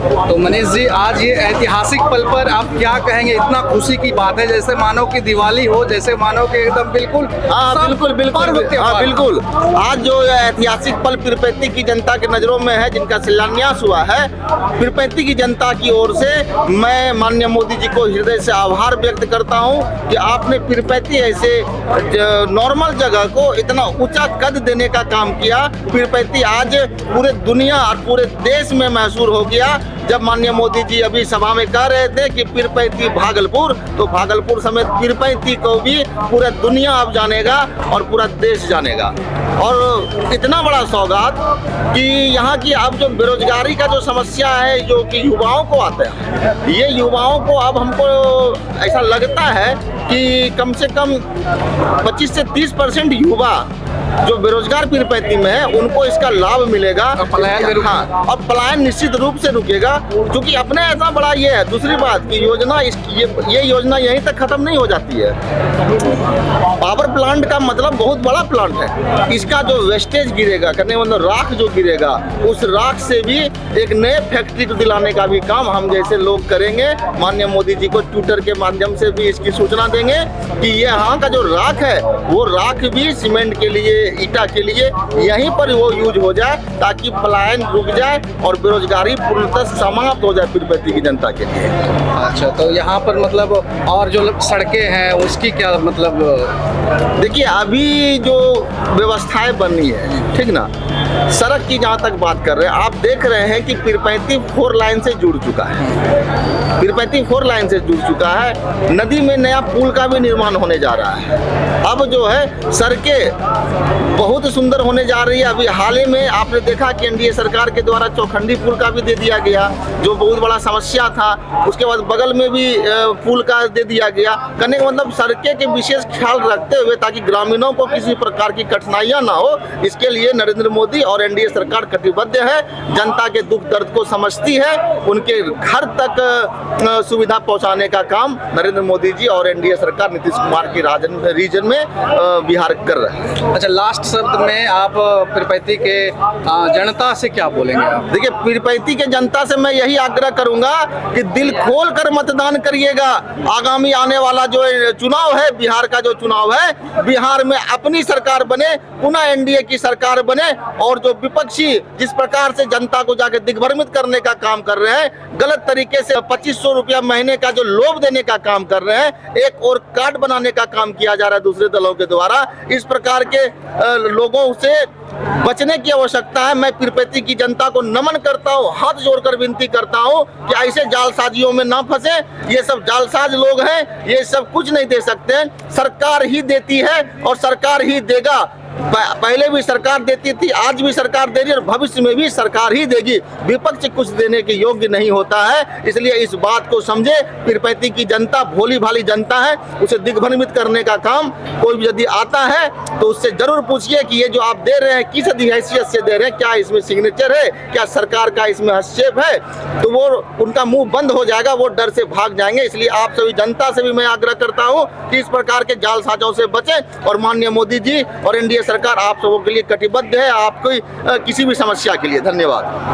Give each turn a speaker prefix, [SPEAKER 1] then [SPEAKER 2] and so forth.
[SPEAKER 1] तो मनीष जी, आज ये ऐतिहासिक पल पर आप क्या कहेंगे? इतना खुशी की बात है, जैसे मानो कि दिवाली हो, जैसे मानो कि एकदम बिल्कुल।
[SPEAKER 2] हाँ बिल्कुल बिल्कुल, हाँ बिल्कुल। आज जो ऐतिहासिक पल पीरपैंती की जनता के नज़रों में है, जिनका शिलान्यास हुआ है, पीरपैंती की जनता की ओर से मैं माननीय मोदी जी को हृदय से आभार व्यक्त करता हूँ कि आपने पीरपैंती ऐसे नॉर्मल जगह को इतना ऊंचा कद देने का काम किया। पीरपैंती आज पूरे दुनिया और पूरे देश में मशहूर हो गया। जब माननीय मोदी जी अभी सभा में कह रहे थे कि पीरपैंती भागलपुर, तो भागलपुर समेत पीरपैंती को भी पूरा दुनिया अब जानेगा और पूरा देश जानेगा। और इतना बड़ा सौगात कि यहाँ की अब जो बेरोजगारी का जो समस्या है, जो कि युवाओं को आता है, ये युवाओं को अब हमको ऐसा लगता है कि कम से कम 25 से 30% युवा जो बेरोजगार पीरपैंती में है, उनको इसका लाभ मिलेगा। हाँ, और पलायन निश्चित रूप से रुकेगा, क्योंकि अपने ऐसा बड़ा ये है। दूसरी बात की योजना, ये योजना यहीं तक खत्म नहीं हो जाती है। पावर प्लांट का मतलब बहुत बड़ा प्लांट है। इसका जो वेस्टेज गिरेगा, करने मतलब राख जो गिरेगा, उस राख से भी एक नए फैक्ट्री को दिलाने का भी काम हम जैसे लोग करेंगे। माननीय मोदी जी को ट्विटर के माध्यम से भी इसकी सूचना देंगे कि ये यहाँ का जो राख है, वो राख भी सीमेंट के लिए, ईटा के लिए यहीं पर वो यूज हो जाए, ताकि पलायन रुक जाए और बेरोजगारी पूर्णतः समाप्त हो जाए पीरपैंती की जनता के लिए।
[SPEAKER 1] अच्छा, तो यहाँ पर मतलब और जो सड़कें हैं उसकी क्या मतलब?
[SPEAKER 2] देखिए, अभी जो व्यवस्थाएं बनी है, ठीक ना, सड़क की जहाँ तक बात कर रहे हैं, आप देख रहे हैं कि पीरपैंती 4 लाइन से जुड़ चुका है। पीरपैंती 4 लाइन से जुड़ चुका है। नदी में नया पुल का भी निर्माण होने जा रहा है। अब जो है सड़कें बहुत सुंदर होने जा रही है। अभी हाल ही में आपने देखा कि एनडीए सरकार के द्वारा चौखंडी पुल का भी दे दिया गया, जो बहुत बड़ा समस्या था। उसके बाद बगल में भी पुल का दे दिया गया। कहने का मतलब सड़कें के विशेष ख्याल रखते हुए, ताकि ग्रामीणों को किसी प्रकार की कठिनाइयां ना हो, इसके लिए नरेंद्र मोदी और एनडीए सरकार कटिबद्ध है। जनता के दुख दर्द को समझती है, उनके घर तक सुविधा पहुंचाने का काम नरेंद्र मोदी जी और एनडीए सरकार नीतीश कुमार की रीजन में बिहार कर रहे हैं।
[SPEAKER 1] अच्छा, लास्ट शब्द में आप पीरपैंती के जनता से क्या बोलेंगे आप?
[SPEAKER 2] देखिए, पीरपैंती के जनता से मैं यही आग्रह करूंगा कि दिल खोल कर मतदान करिएगा। आगामी आने वाला जो चुनाव है, बिहार का जो चुनाव है, बिहार में अपनी सरकार बने, पुनः एनडीए की सरकार बने। और जो विपक्षी जिस प्रकार से जनता को जाके दिग्भ्रमित करने का काम कर रहे हैं, गलत तरीके से 2500 रुपया महीने का जो लोभ देने का काम कर रहे हैं, एक और कार्ड बनाने का काम किया जा रहा है दूसरे दलों के द्वारा, इस प्रकार के लोगों से बचने की आवश्यकता है। मैं पीरपैंती की जनता को नमन करता हूँ, हाथ जोड़कर विनती करता हूँ कि ऐसे जालसाजियों में ना फंसे। ये सब जालसाज लोग हैं, ये सब कुछ नहीं दे सकते। सरकार ही देती है और सरकार ही देगा। पहले भी सरकार देती थी, आज भी सरकार दे रही है और भविष्य में भी सरकार ही देगी। विपक्ष कुछ देने के योग्य नहीं होता है, इसलिए इस बात को समझे। पीरपैंती की जनता भोली भाली जनता है, उसे दिग्भ्रमित करने का काम कोई भी यदि आता है तो उससे जरूर पूछिए कि ये जो आप दे रहे हैं किस हैसियत से दे रहे हैं, क्या इसमें सिग्नेचर है, क्या सरकार का इसमें हस्तक्षेप है, तो वो उनका मुंह बंद हो जाएगा, वो डर से भाग जाएंगे। इसलिए आप सभी जनता से भी मैं आग्रह करता हूँ कि इस प्रकार के जालसाजों से बचें। और माननीय मोदी जी और एनडीए सरकार आप सबों के लिए कटिबद्ध है, आपको किसी भी समस्या के लिए। धन्यवाद।